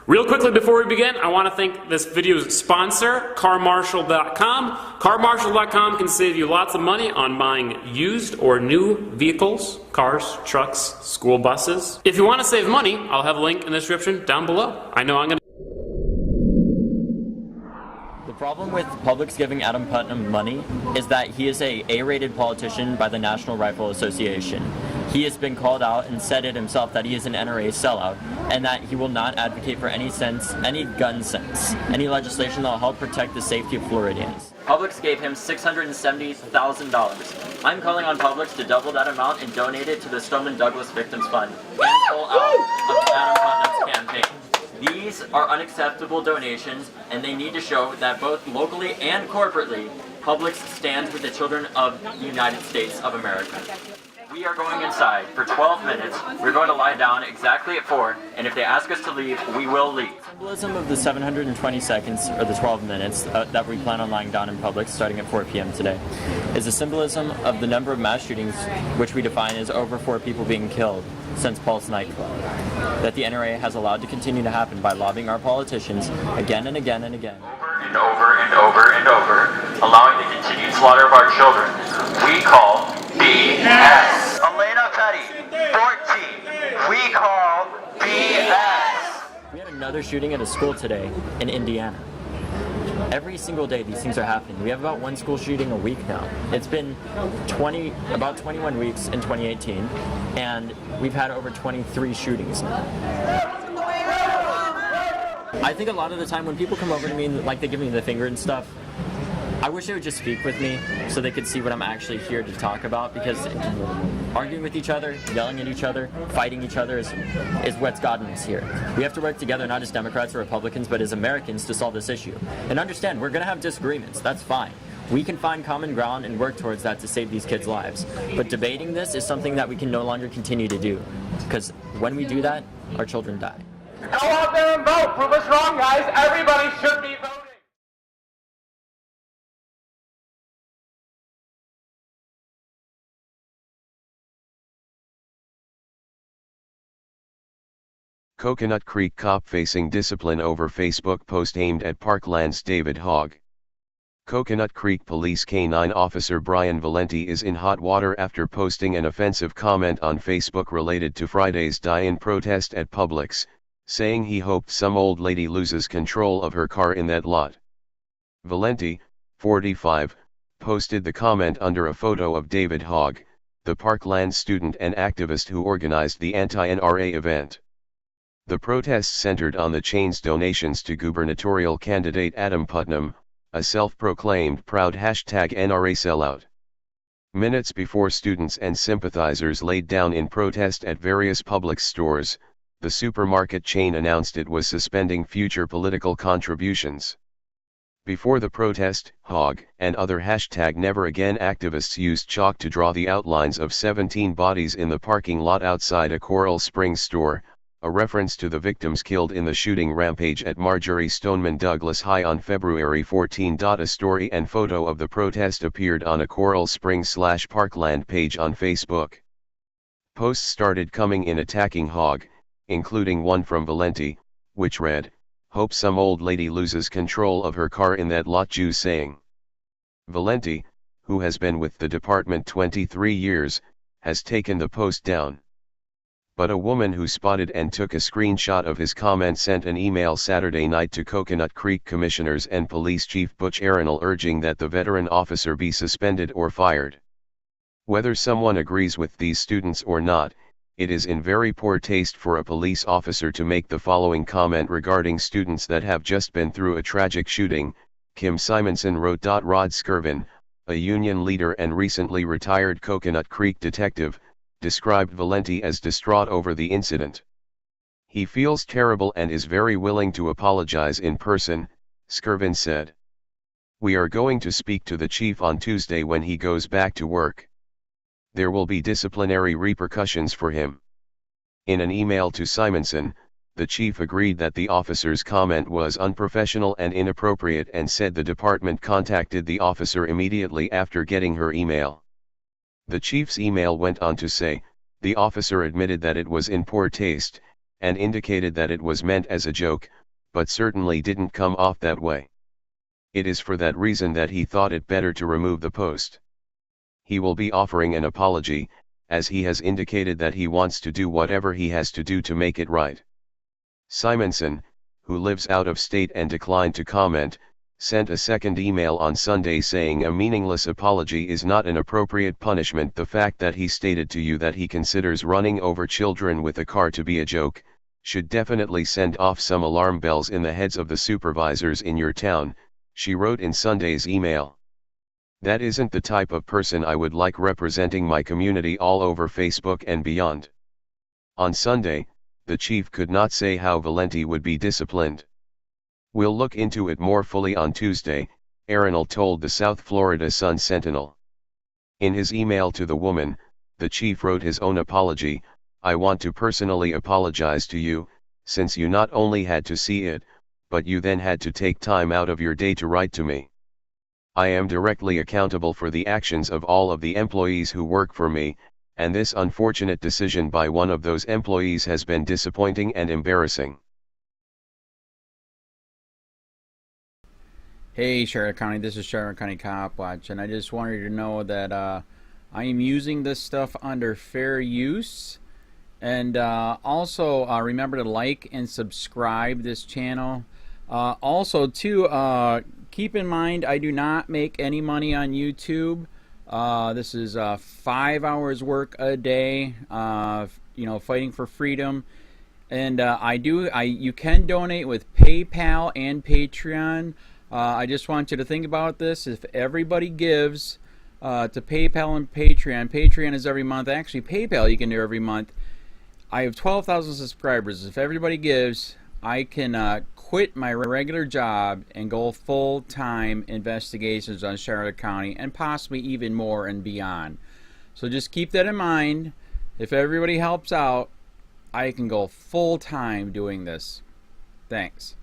Real quickly before we begin, I want to thank this video's sponsor, carmarshal.com. Carmarshal.com can save you lots of money on buying used or new vehicles, cars, trucks, school buses. If you want to save money, I'll have a link in the description down below. I know I'm going to... The problem with Publix giving Adam Putnam money is that he is a A-rated politician by the National Rifle Association. He has been called out and said it himself that he is an NRA sellout and that he will not advocate for any gun sense, any legislation that will help protect the safety of Floridians. Publix gave him $670,000. I'm calling on Publix to double that amount and donate it to the Stoneman Douglas Victims Fund and pull out of Adam Putnam's campaign. These are unacceptable donations, and they need to show that both locally and corporately, Publix stands with the children of the United States of America. We are going inside for 12 minutes. We're going to lie down exactly at 4, and if they ask us to leave, we will leave. The symbolism of the 720 seconds, or the 12 minutes, that we plan on lying down in Publix starting at 4 p.m. today, is a symbolism of the number of mass shootings, which we define as over 4 people being killed since Pulse nightclub, that the NRA has allowed to continue to happen by lobbying our politicians again and again and again. Over and over and over and over, allowing the continued slaughter of our children, we call BS. Elena Petty, 14, we call BS. We had another shooting at a school today in Indiana. Every single day these things are happening. We have about one school shooting a week now. It's been about 21 weeks in 2018, and we've had over 23 shootings now. I think a lot of the time when people come over to me, like they give me the finger and stuff, I wish they would just speak with me so they could see what I'm actually here to talk about, because arguing with each other, yelling at each other, fighting each other is what's gotten us here. We have to work together, not as Democrats or Republicans, but as Americans to solve this issue. And understand, we're going to have disagreements. That's fine. We can find common ground and work towards that to save these kids' lives. But debating this is something that we can no longer continue to do, because when we do that, our children die. Go out there and vote. Prove us wrong, guys. Everybody should be voting. Coconut Creek cop facing discipline over Facebook post aimed at Parkland's David Hogg. Coconut Creek Police K-9 officer Brian Valenti is in hot water after posting an offensive comment on Facebook related to Friday's die-in protest at Publix, saying he hoped some old lady loses control of her car in that lot. Valenti, 45, posted the comment under a photo of David Hogg, the Parkland student and activist who organized the anti-NRA event. The protests centered on the chain's donations to gubernatorial candidate Adam Putnam, a self-proclaimed proud #NRA sellout. Minutes before students and sympathizers laid down in protest at various Publix stores, the supermarket chain announced it was suspending future political contributions. Before the protest, Hogg and other #NeverAgain activists used chalk to draw the outlines of 17 bodies in the parking lot outside a Coral Springs store, a reference to the victims killed in the shooting rampage at Marjory Stoneman Douglas High on February 14. A story and photo of the protest appeared on a Coral Springs/Parkland page on Facebook. Posts started coming in attacking Hogg, including one from Valenti, which read, "Hope some old lady loses control of her car in that lot," Jews saying. Valenti, who has been with the department 23 years, has taken the post down. But a woman who spotted and took a screenshot of his comment sent an email Saturday night to Coconut Creek Commissioners and Police Chief Butch Arenal urging that the veteran officer be suspended or fired. Whether someone agrees with these students or not, it is in very poor taste for a police officer to make the following comment regarding students that have just been through a tragic shooting, Kim Simonson wrote. Rod Skirvin, a union leader and recently retired Coconut Creek detective, described Valenti as distraught over the incident. "He feels terrible and is very willing to apologize in person," Skirvin said. "We are going to speak to the chief on Tuesday when he goes back to work. There will be disciplinary repercussions for him." In an email to Simonson, the chief agreed that the officer's comment was unprofessional and inappropriate and said the department contacted the officer immediately after getting her email. The chief's email went on to say, the officer admitted that it was in poor taste, and indicated that it was meant as a joke, but certainly didn't come off that way. It is for that reason that he thought it better to remove the post. He will be offering an apology, as he has indicated that he wants to do whatever he has to do to make it right. Simonson, who lives out of state and declined to comment, sent a second email on Sunday saying a meaningless apology is not an appropriate punishment. The fact that he stated to you that he considers running over children with a car to be a joke, should definitely send off some alarm bells in the heads of the supervisors in your town, she wrote in Sunday's email. That isn't the type of person I would like representing my community all over Facebook and beyond. On Sunday, the chief could not say how Valenti would be disciplined. We'll look into it more fully on Tuesday, Arenal told the South Florida Sun-Sentinel. In his email to the woman, the chief wrote his own apology. I want to personally apologize to you, since you not only had to see it, but you then had to take time out of your day to write to me. I am directly accountable for the actions of all of the employees who work for me, and this unfortunate decision by one of those employees has been disappointing and embarrassing. Hey Charlotte County, this is Charlotte County Copwatch, and I just wanted you to know that I am using this stuff under fair use. And also remember to like and subscribe this channel. Also too, keep in mind I do not make any money on YouTube. This is 5 hours work a day, you know, fighting for freedom. And you can donate with PayPal and Patreon. I just want you to think about this. If everybody gives to PayPal and Patreon, Patreon is every month. Actually, PayPal you can do every month. I have 12,000 subscribers. If everybody gives, I can quit my regular job and go full-time investigations on Charlotte County and possibly even more and beyond. So just keep that in mind. If everybody helps out, I can go full-time doing this. Thanks.